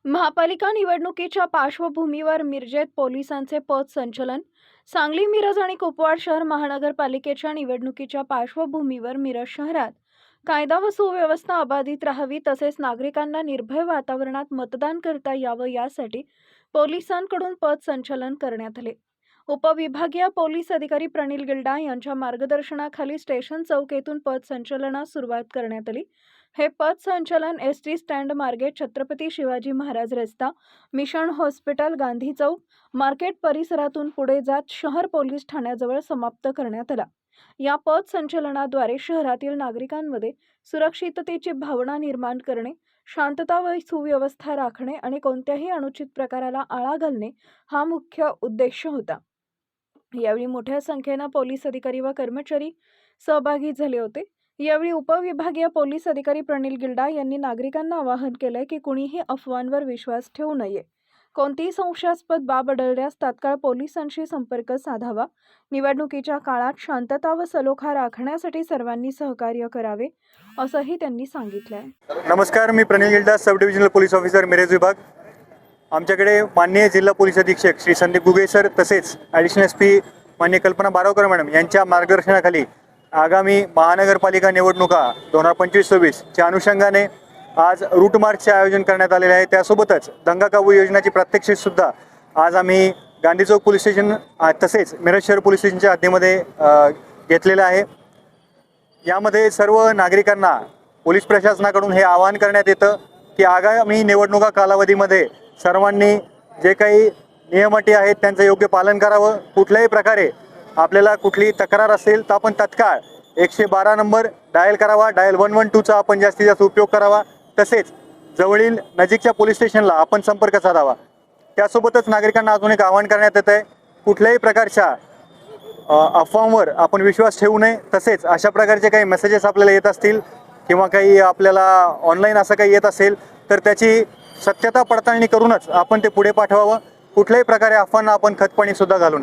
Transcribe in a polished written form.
महापालिका निवडणुकीच्या पार्श्वभूमीवर मिरजेत पोलिसांचे पथ संचलन. सांगली, मिरज आणि कुपवाड शहर महानगरपालिकेच्या निवडणुकीच्या पार्श्वभूमीवर मिरज शहरात कायदा व सुव्यवस्था अबाधित राहावी तसेच नागरिकांना निर्भय वातावरणात मतदान करता यावं यासाठी पोलिसांकडून पथ संचलन करण्यात आले. उपविभागीय पोलीस अधिकारी प्रणिल गिल्डा यांच्या मार्गदर्शनाखाली स्टेशन चौक येथून पथ संचलनास सुरुवात करण्यात आली. हे पथ संचलन एसटी स्टँड मार्गे छत्रपती शिवाजी महाराज रस्ता, मिशन हॉस्पिटल, गांधी चौक, मार्केट परिसरातून पुढे जात शहर पोलीस ठाण्याजवळ समाप्त करण्यात आला. या पथ संचलनाद्वारे शहरातील नागरिकांमध्ये सुरक्षिततेची भावना निर्माण करणे, शांतता व सुव्यवस्था राखणे आणि कोणत्याही अनुचित प्रकाराला आळा घालणे हा मुख्य उद्देश होता. यावेळी मोठ्या संख्येने पोलीस अधिकारी व कर्मचारी सहभागी झाले होते. यावेळी उपविभागीय पोलीस अधिकारी प्रणिल गिल्डा यांनी नागरिकांना आवाहन केले की कुणीही अफवांवर विश्वास ठेवू नये. कोणतीही संशयास्पद बाब आढळल्यास तात्काळ पोलिसांशी संपर्क साधावा. निवडणुकीच्या काळात शांतता व सलोखा राखण्यासाठी सर्वांनी सहकार्य करावे असंही त्यांनी सांगितले. नमस्कार, मी Pranil Gilda, sub divisional police officer Miraj विभाग. आमच्याकडे माननीय जिल्हा पोलीस अधीक्षक श्री संदीप गुगे सर तसेच ॲडिशनल SP माननीय कल्पना बारावकर मॅडम यांच्या मार्गदर्शनाखाली आगामी महानगरपालिका निवडणुका 2025-26 च्या अनुषंगाने आज रूट मार्चचे आयोजन करण्यात आलेले आहे. त्यासोबतच दंगा काबू योजनेची प्रात्यक्षिकसुद्धा आज आम्ही गांधी चौक पोलीस स्टेशन तसेच मिरज शहर पोलीस स्टेशनच्या हद्दीमध्ये घेतलेलं आहे. यामध्ये सर्व नागरिकांना पोलीस प्रशासनाकडून हे आवाहन करण्यात येतं की आगामी निवडणुका कालावधीमध्ये सर्वांनी जे काही नियम अटी आहेत त्यांचं योग्य पालन करावं. कुठल्याही प्रकारे आपल्याला कुठली तक्रार असेल तर आपण तत्काळ 112 नंबर डायल करावा. डायल 112चा आपण जास्तीत जास्त उपयोग करावा. तसेच जवळील नजीकच्या पोलीस स्टेशनला आपण संपर्क साधावा. त्यासोबतच नागरिकांना अजून एक आवाहन करण्यात येत आहे, कुठल्याही प्रकारच्या अफवांवर आपण विश्वास ठेवू नये. तसेच अशा प्रकारचे काही मेसेजेस आपल्याला येत असतील किंवा काही आपल्याला ऑनलाईन असं काही येत असेल तर त्याची सत्यता पडताळणी करूनच आपण ते पुढे पाठवावं. कुठल्याही प्रकारे अफवांना आपण खतपाणी सुद्धा घालू नये.